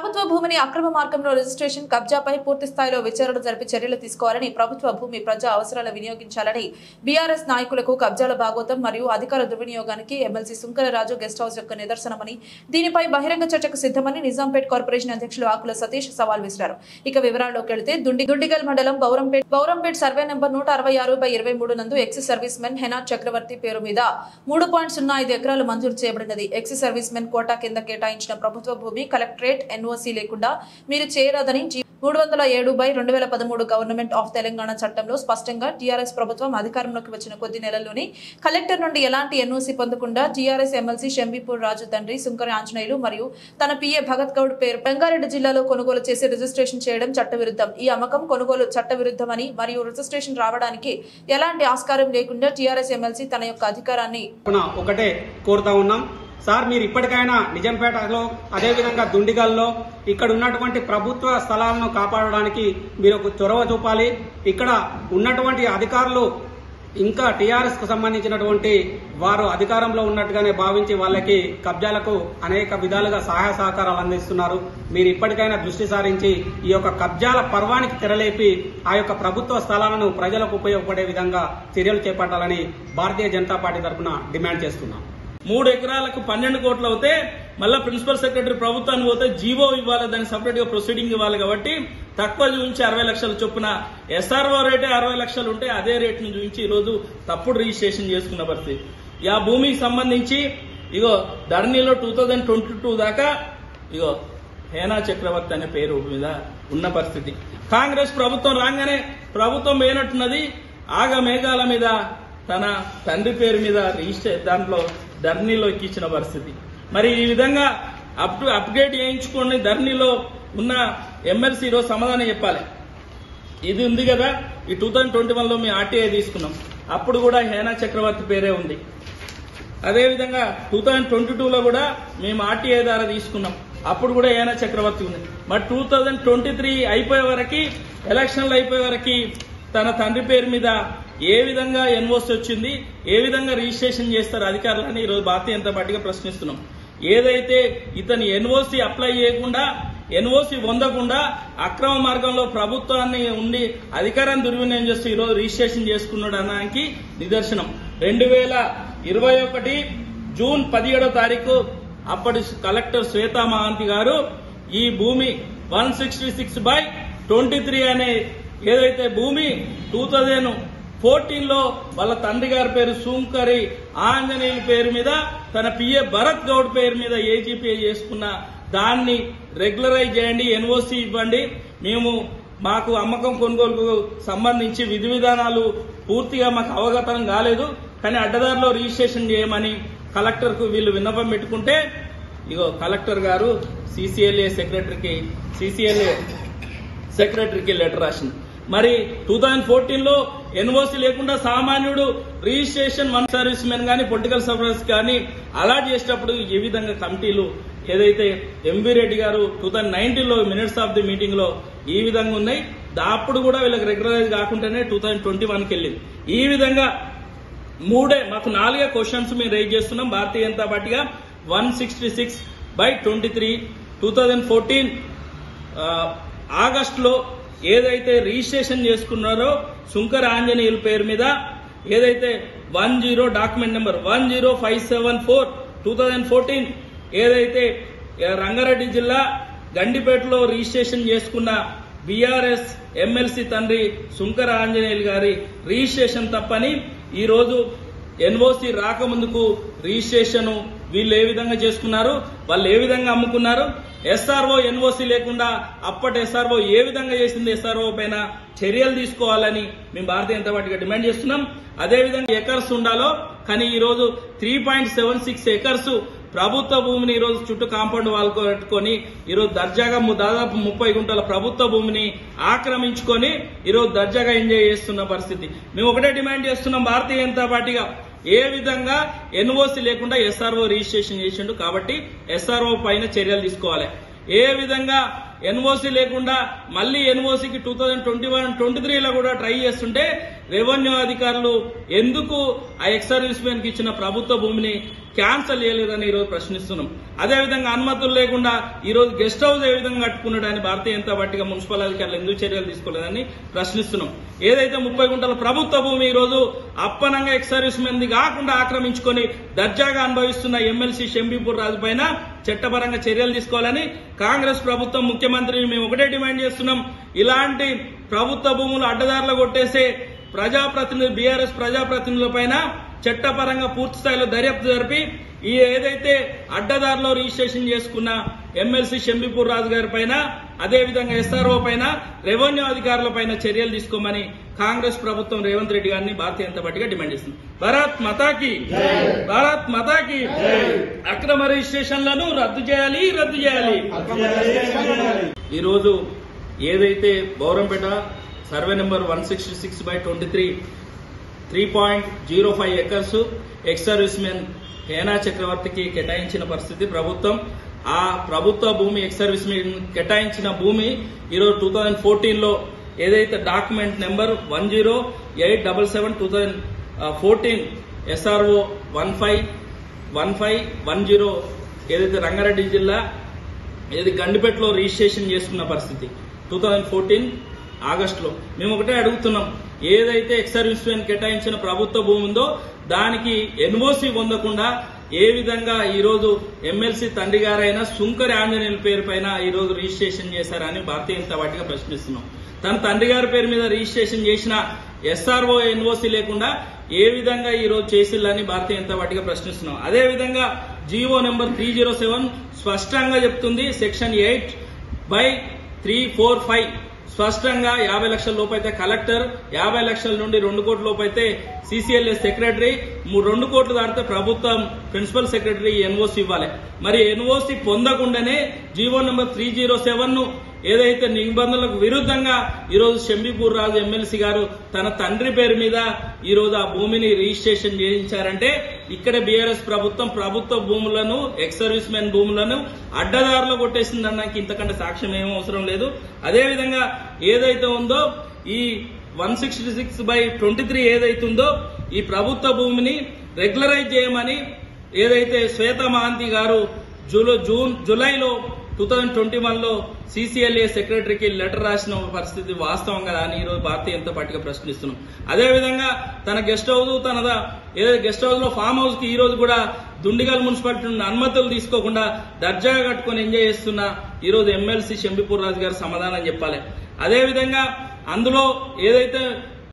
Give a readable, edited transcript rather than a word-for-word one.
ప్రభుత్వ భూమిని అక్రమ మార్గంలో రిజిస్ట్రేషన్ కబ్జాపై పూర్తి స్థాయిలో విచారణ జరిపి చర్యలు తీసుకోవాలని, ప్రభుత్వ భూమి ప్రజా అవసరాల వినియోగించాలని బీఆర్ఎస్ నాయకులకు కబ్జాల భాగోతం మరియు అధికార దుర్వినియోగానికి ఎమ్మెల్సీ సుంకరరాజు గెస్ట్ హౌస్ యొక్క నిదర్శనమని, దీనిపై బహిరంగ చర్చకు సిద్ధమని నిజాంపేట్ కార్పొరేషన్ అధ్యక్షులు ఆకుల సతీష్ సవాల్ విసిరారు. ఇక వివరాల్లోకి వెళితే దుండిగల్ మండలం బౌరంపేట్ సర్వే నెంబర్ 166/23 నందు ఎక్స్ సర్వీస్ మెన్ హెనా చక్రవర్తి పేరు మీద 3.05 ఎకరాలు మంజూరు చేయబడినది. ఎక్స్ సర్వీస్ మెన్ కోటా కింద కేటాయించిన ప్రభుత్వ భూమి కలెక్టరేట్ ఎన్ఓసి లేకుండా మీరు చేయరాదని 307/2013 గవర్నమెంట్ ఆఫ్ తెలంగాణ చట్టంలో స్పష్టంగా టీఆర్ఎస్ ప్రభుత్వం అధికారంలోకి వచ్చిన కొద్ది నెలల్లోనే కలెక్టర్ నుండి ఎలాంటి ఎన్ఓసి పొందకుండా టీఆర్ఎస్ ఎమ్మెల్సీ షంబీపూర్ రాజు తండ్రి సుంకర ఆంజనేయులు మరియు తన పిఏ భగత్ గౌడ్ పేరు రంగారెడ్డి జిల్లాలో కొనుగోలు చేసి రిజిస్ట్రేషన్ చేయడం చట్టవిరుద్ధం. ఈ అమ్మకం కొనుగోలు చట్టవిరుద్ధమని మరియు రిజిస్ట్రేషన్ రావడానికి ఎలాంటి ఆస్కారం లేకుండా టీఆర్ఎస్ ఎమ్మెల్సీ తన యొక్క అధికారాన్ని ఒకటే కోరుతా ఉన్నాం. సార్, మీరు ఇప్పటికైనా నిజాంపేటలో అదేవిధంగా దుండిగల్లో ఇక్కడ ఉన్నటువంటి ప్రభుత్వ స్థలాలను కాపాడడానికి మీరు ఒక చొరవ చూపాలి. ఇక్కడ ఉన్నటువంటి అధికారులు ఇంకా టీఆర్ఎస్ కు సంబంధించినటువంటి వారు అధికారంలో ఉన్నట్టుగానే భావించి వాళ్ళకి కబ్జాలకు అనేక విధాలుగా సహాయ సహకారాలు అందిస్తున్నారు. మీరు ఇప్పటికైనా దృష్టి సారించి ఈ యొక్క కబ్జాల పర్వానికి తెరలేపి ఆ యొక్క ప్రభుత్వ స్థలాలను ప్రజలకు ఉపయోగపడే విధంగా చర్యలు చేపట్టాలని భారతీయ జనతా పార్టీ తరఫున డిమాండ్ చేస్తున్నాం. 3 ఎకరాలకు 12 కోట్లు అవుతే మళ్ళా ప్రిన్సిపల్ సెక్రటరీ ప్రభుత్వానికి పోతే జీవో ఇవ్వాలి, దానికి సపరేట్ గా ప్రొసీడింగ్ ఇవ్వాలి. కాబట్టి తక్కువ చూపించి 60 లక్షల చొప్పున ఎస్ఆర్ఓ రేటే 60 లక్షలు ఉంటే అదే రేట్ ను చూపించి ఈ రోజు తప్పుడు రిజిస్ట్రేషన్ చేసుకున్న పరిస్థితి. ఆ భూమికి సంబంధించి ఇగో ధరణిలో 2022 దాకా ఇగో హేనా చక్రవర్తి అనే పేరు మీద ఉన్న పరిస్థితి. కాంగ్రెస్ ప్రభుత్వం రాగానే ప్రభుత్వం పోయినట్టున్నది ఆగ మేఘాల మీద తన తండ్రి పేరు మీద రిజిస్టర్ దాంట్లో ధరణిలో ఎక్కించిన పరిస్థితి. మరి ఈ విధంగా అప్డేట్ చేయించుకొని ధరణిలో ఉన్న ఎమ్మెల్సీ ఈరోజు సమాధానం చెప్పాలి. ఇది ఉంది కదా, ఈ 2021లో మేము ఆర్టీఐ తీసుకున్నాం, అప్పుడు కూడా హేనా చక్రవర్తి పేరే ఉంది. అదేవిధంగా 2022లో కూడా మేము ఆర్టీఐ ద్వారా తీసుకున్నాం, అప్పుడు కూడా హేనా చక్రవర్తి ఉంది. మరి 2023 అయిపోయే వరకు, ఎలక్షన్లు అయిపోయే వరకు తన తండ్రి పేరు మీద ఏ విధంగా ఎన్ఓసి వచ్చింది, ఏ విధంగా రిజిస్ట్రేషన్ చేస్తారు అధికారులని ఈరోజు భారతీయ జనతా పార్టీగా ప్రశ్నిస్తున్నాం. ఏదైతే ఇతని ఎన్ఓసి అప్లై చేయకుండా, ఎన్ఓసి పొందకుండా అక్రమ మార్గంలో ప్రభుత్వాన్ని ఉండి అధికారాన్ని దుర్వినియోగం చేస్తూ ఈరోజు రిజిస్ట్రేషన్ చేసుకున్నాడు అనడానికి నిదర్శనం. 2021 జూన్ 17వ తారీఖు అప్పటి కలెక్టర్ శ్వేతా మహాంతి గారు ఈ భూమి 166/23 అనే ఏదైతే భూమి 2014లో వాళ్ళ తండ్రి గారి పేరు సుంకరి ఆంజనేయుల పేరు మీద తన పిఏ భరత్ గౌడ్ పేరు మీద ఏజీపీఏ చేసుకున్న దాన్ని రెగ్యులరైజ్ చేయండి, ఎన్ఓసి ఇవ్వండి. మాకు అమ్మకం కొనుగోలుకు సంబంధించి విధి విధానాలు పూర్తిగా మాకు అవగతం కాలేదు, కానీ అడ్డదారిలో రిజిస్ట్రేషన్ చేయమని కలెక్టర్ కు వీళ్ళు విన్నపం పెట్టుకుంటే ఇగో కలెక్టర్ గారు సిసిఎల్ఏ సెక్రటరీకి లెటర్ రాసింది. మరి 2014లో ఎన్ఓసి లేకుండా సామాన్యుడు రిజిస్ట్రేషన్ వన్ సర్వీస్ మెన్ గానీ పొలిటికల్ సర్వీస్ కానీ అలాట్ చేసేటప్పుడు ఈ విధంగా కమిటీలు ఏదైతే ఎంవి రెడ్డి గారు 2019లో మినిట్స్ ఆఫ్ ది మీటింగ్ లో ఈ విధంగా ఉన్నాయి. అప్పుడు కూడా వీళ్ళకి రెగ్యులరైజ్ కాకుండానే 2021కి వెళ్ళింది. ఈ విధంగా మాకు 4 క్వశ్చన్స్ మేము రైజ్ చేస్తున్నాం భారతీయ జనతా పార్టీగా. 166/23 2014 ఆగస్టులో ఏదైతే రిజిస్ట్రేషన్ చేసుకున్నారో సుంకర ఆంజనేయుల పేరు మీద, ఏదైతే 10 డాక్యుమెంట్ నెంబర్ 10574 2014 ఏదైతే రంగారెడ్డి జిల్లా గండిపేటలో రిజిస్ట్రేషన్ చేసుకున్న బీఆర్ఎస్ ఎమ్మెల్సీ తండ్రి సుంకర ఆంజనేయులు గారి రిజిస్ట్రేషన్ తప్పని ఈ రోజు ఎన్ఓసి రాకముందుకు రిజిస్ట్రేషన్ వీళ్ళు ఏ విధంగా చేసుకున్నారు, వాళ్ళు ఏ విధంగా అమ్ముకున్నారు, ఎస్ఆర్ఓ ఎన్ఓసి లేకుండా అప్పటి ఎస్ఆర్ఓ ఏ విధంగా చేసింది, ఎస్ఆర్ఓ పైన చర్యలు తీసుకోవాలని మేము భారతీయ జనతా పార్టీగా డిమాండ్ చేస్తున్నాం. అదేవిధంగా ఎకర్స్ ఉండాలో, కానీ ఈ రోజు 3.76 ఎకర్స్ ప్రభుత్వ భూమిని ఈ రోజు చుట్టూ కాంపౌండ్ వాల్ కట్టుకొని ఈరోజు దర్జాగా దాదాపు 30 గుంటల ప్రభుత్వ భూమిని ఆక్రమించుకొని ఈరోజు దర్జాగా ఎంజాయ్ చేస్తున్న పరిస్థితి. మేము ఒకటే డిమాండ్ చేస్తున్నాం భారతీయ జనతా పార్టీగా, ఏ విధంగా ఎన్ఓసి లేకుండా ఎస్ఆర్ఓ రిజిస్ట్రేషన్ చేసిండు కాబట్టి ఎస్ఆర్ఓ పైన చర్యలు తీసుకోవాలి. ఏ విధంగా ఎన్ఓసి లేకుండా మళ్ళీ ఎన్ఓసికి 2021-23లో కూడా ట్రై చేస్తుంటే రెవెన్యూ అధికారులు ఎందుకు ఆ ఎక్స్ సర్వీస్ మెన్ కి ఇచ్చిన ప్రభుత్వ భూమిని క్యాన్సల్ చేయలేదని ఈరోజు ప్రశ్నిస్తున్నాం. అదేవిధంగా అనుమతులు లేకుండా ఈరోజు గెస్ట్ హౌస్ ఏ విధంగా కట్టుకున్నాడని భారతీయ జనతా పార్టీగా మున్సిపల్ అధికారులు ఎందుకు చర్యలు తీసుకోలేదని ప్రశ్నిస్తున్నాం. ఏదైతే 30 గుంటల ప్రభుత్వ భూమి ఈరోజు అప్పనంగా ఎక్స్ సర్వీస్ మెన్ కాకుండా ఆక్రమించుకొని దర్జాగా అనుభవిస్తున్న ఎమ్మెల్సీ షంబీపూర్ రాజు పైన చట్టపరంగా చర్యలు తీసుకోవాలని కాంగ్రెస్ ప్రభుత్వం ముఖ్యమంత్రిని మేము ఒకటే డిమాండ్ చేస్తున్నాం. ఇలాంటి ప్రభుత్వ భూములు అడ్డదారులు కొట్టేసే ప్రజాప్రతినిధులు బీఆర్ఎస్ ప్రజాప్రతినిధులపైన చట్టపరంగా పూర్తి స్థాయిలో దర్యాప్తు జరిపి ఈ ఏదైతే అడ్డదారిలో రిజిస్ట్రేషన్ చేసుకున్న ఎమ్మెల్సీ షంబీపూర్ రాజు గారి పైన అదేవిధంగా ఎస్ఆర్ఓ పైన రెవెన్యూ అధికారుల పైన చర్యలు తీసుకోమని కాంగ్రెస్ ప్రభుత్వం రేవంత్ రెడ్డి గారిని భారతీయ జనతా పార్టీగా డిమాండ్ చేస్తుంది. భారత్ మాతాకి భారత్ మాతాకి అక్రమ రిజిస్ట్రేషన్లను రద్దు చేయాలి. ఈరోజు ఏదైతే Bowrampet survey number 166/23 3.05 acres ex service men Hena చక్రవర్తికి కేటాయించిన పరిస్థితి ప్రభుత్వం. ఆ ప్రభుత్వ భూమి ఎక్స్ సర్వీస్ మెన్ కేటాయించిన భూమి ఈరోజు 2014లో ఏదైతే డాక్యుమెంట్ నెంబర్ 10877/2014 SRO 151510 ఏదైతే రంగారెడ్డి జిల్లా ఏది గండిపేటలో రిజిస్ట్రేషన్ చేసుకున్న పరిస్థితి 2014 ఆగస్టులో. మేము ఒకటే అడుగుతున్నాం, ఏదైతే ఎక్స్ సర్వీస్ మెన్ కేటాయించిన ప్రభుత్వ భూమి ఉందో దానికి ఎన్ఓసి పొందకుండా ఏ విధంగా ఈరోజు ఎమ్మెల్సీ తండ్రి గారైన సుంకరి ఆంజనేయుల పేరు పైన ఈరోజు రిజిస్ట్రేషన్ చేశారని భారతీయ జనతా పార్టీగా ప్రశ్నిస్తున్నాం. తన తండ్రి గారి పేరు మీద రిజిస్ట్రేషన్ చేసిన ఎస్ఆర్ఓ ఎన్ఓసి లేకుండా ఏ విధంగా ఈరోజు చేసిల్లని భారతీయ జనతా పార్టీగా ప్రశ్నిస్తున్నాం. అదేవిధంగా జీవో నెంబర్ 307 స్పష్టంగా చెప్తుంది, సెక్షన్ 8/345 స్పష్టంగా 50 లక్షల లోపు అయితే కలెక్టర్, 50 లక్షల నుండి 2 కోట్ల లోపు అయితే సిసిఎల్ఎస్ సెక్రటరీ, 2 కోట్లు దాటితే ప్రభుత్వం ప్రిన్సిపల్ సెక్రటరీ ఎన్ఓసి ఇవ్వాలి. మరి ఎన్ఓసి పొందకుండానే జీవో నెంబర్ 307 ను ఏదైతే నిబంధనలకు విరుద్ధంగా ఈరోజు షంబీపూర్ రాజు ఎమ్మెల్సీ గారు తన తండ్రి పేరు మీద ఈరోజు ఆ భూమిని రిజిస్ట్రేషన్ చేయించారంటే ఇక్కడ బీఆర్ఎస్ ప్రభుత్వం ప్రభుత్వ భూములను ఎక్స్ సర్వీస్ మెన్ భూములను అడ్డదారులో కొట్టేసిందన్నాక ఇంతకంటే సాక్ష్యం ఏమీ అవసరం లేదు. అదేవిధంగా ఏదైతే ఉందో ఈ 166/23 ఏదైతుందో ఈ ప్రభుత్వ భూమిని రెగ్యులరైజ్ చేయమని ఏదైతే శ్వేత మహాంతి గారు జూలైలో 2021లో సిసిఎల్ఏ సెక్రటరీకి లెటర్ రాసిన పరిస్థితి వాస్తవం కదా అని ఈరోజు భారతీయ జనతా పార్టీగా ప్రశ్నిస్తున్నాం. అదేవిధంగా తన గెస్ట్ హౌస్ ఏదైతే గెస్ట్ హౌస్ లో ఫామ్ హౌస్ కి ఈ రోజు కూడా దుండిగల్ మున్సిపాలిటీ నుండి అనుమతులు తీసుకోకుండా దర్జాగా కట్టుకుని ఎంజాయ్ చేస్తున్న ఈరోజు ఎమ్మెల్సీ షంబీపూర్ రాజు గారు సమాధానం చెప్పాలి. అదేవిధంగా అందులో ఏదైతే